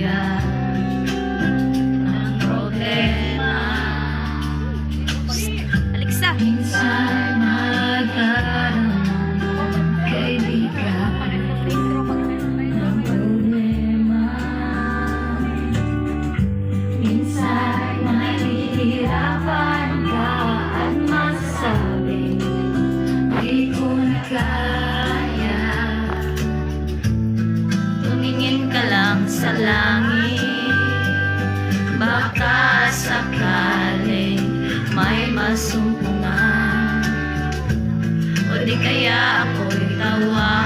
kaibigan ng problema. Alexa! Minsan magkaroon ng kaibigan ng problema. Minsan mahihirapan ka at masasabi di ko na kaya. Tumingin ka lang sa langit, baka sakaling may masumpungan, o di kaya ako'y tawa.